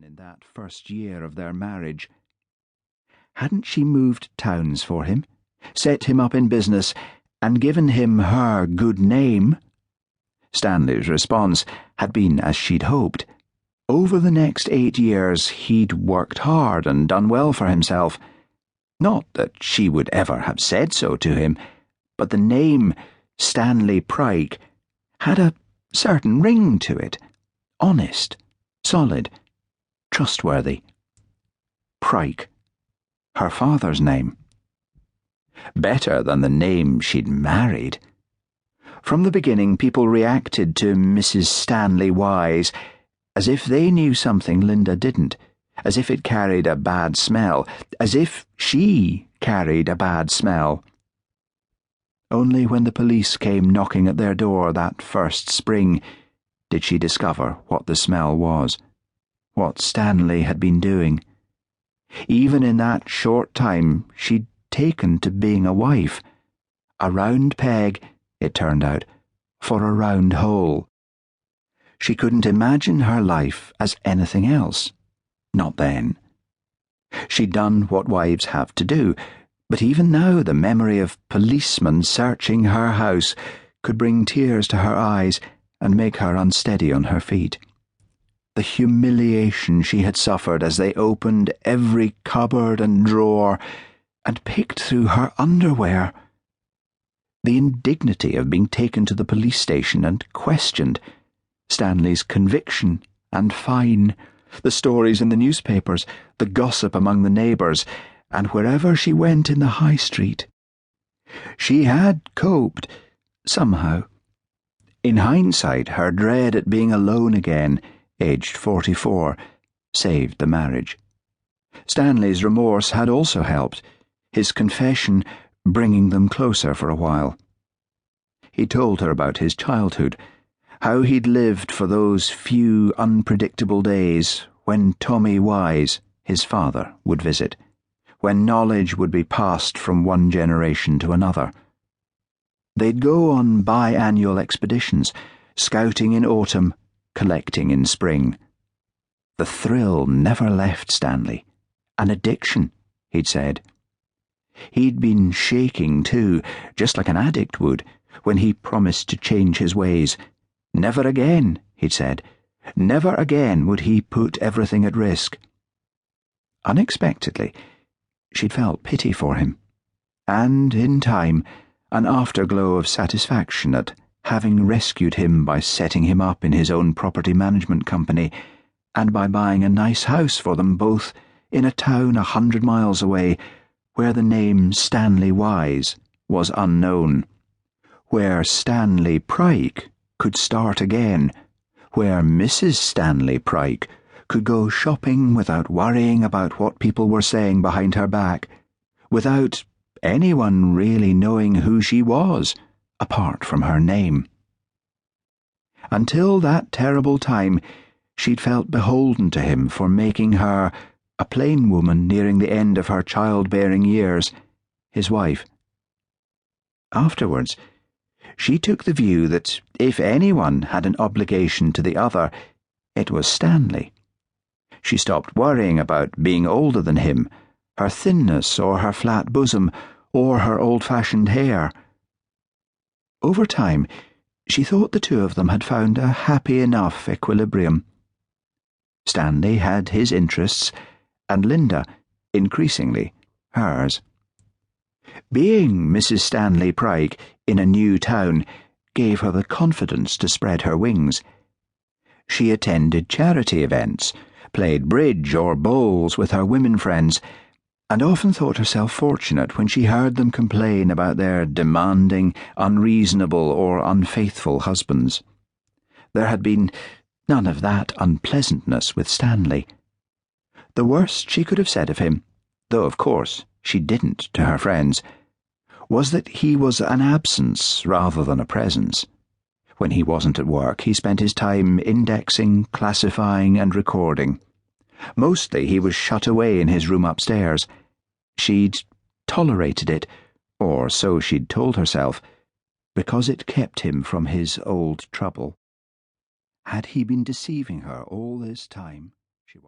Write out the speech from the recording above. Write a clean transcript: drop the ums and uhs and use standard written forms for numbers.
in that first year of their marriage. Hadn't she moved towns for him, set him up in business, and given him her good name? Stanley's response had been as she'd hoped. Over the next 8 years he'd worked hard and done well for himself. Not that she would ever have said so to him, but the name Stanley Pryke had a certain ring to it. Honest, solid, trustworthy. Pryke, her father's name. Better than the name she'd married. From the beginning, people reacted to Mrs. Stanley Wise as if they knew something Linda didn't, as if it carried a bad smell, as if she carried a bad smell. Only when the police came knocking at their door that first spring did she discover what the smell was, what Stanley had been doing. Even in that short time she'd taken to being a wife. A round peg, it turned out, for a round hole. She couldn't imagine her life as anything else. Not then. She'd done what wives have to do, but even now the memory of policemen searching her house could bring tears to her eyes and make her unsteady on her feet. The humiliation she had suffered as they opened every cupboard and drawer and picked through her underwear. The indignity of being taken to the police station and questioned. Stanley's conviction and fine. The stories in the newspapers, the gossip among the neighbours, and wherever she went in the high street. She had coped, somehow. In hindsight, her dread at being alone again, aged 44, saved the marriage. Stanley's remorse had also helped, his confession bringing them closer for a while. He told her about his childhood, how he'd lived for those few unpredictable days when Tommy Wise, his father, would visit, when knowledge would be passed from one generation to another. They'd go on biannual expeditions, scouting in autumn, collecting in spring. The thrill never left Stanley. An addiction, he'd said. He'd been shaking too, just like an addict would, when he promised to change his ways. Never again, he'd said. Never again would he put everything at risk. Unexpectedly, she'd felt pity for him, and, in time, an afterglow of satisfaction at having rescued him by setting him up in his own property management company and by buying a nice house for them both in a town 100 miles away where the name Stanley Wise was unknown, where Stanley Pryke could start again, where Mrs. Stanley Pryke could go shopping without worrying about what people were saying behind her back, without anyone really knowing who she was, apart from her name. Until that terrible time, she'd felt beholden to him for making her, a plain woman nearing the end of her childbearing years, his wife. Afterwards, she took the view that if anyone had an obligation to the other, it was Stanley. She stopped worrying about being older than him, her thinness or her flat bosom, or her old-fashioned hair. Over time, she thought the two of them had found a happy enough equilibrium. Stanley had his interests, and Linda, increasingly, hers. Being Mrs. Stanley Pryke in a new town gave her the confidence to spread her wings. She attended charity events, played bridge or bowls with her women friends, and often thought herself fortunate when she heard them complain about their demanding, unreasonable, or unfaithful husbands. There had been none of that unpleasantness with Stanley. The worst she could have said of him, though of course she didn't to her friends, was that he was an absence rather than a presence. When he wasn't at work, he spent his time indexing, classifying, and recording. Mostly he was shut away in his room upstairs. She'd tolerated it, or so she'd told herself, because it kept him from his old trouble. Had he been deceiving her all this time?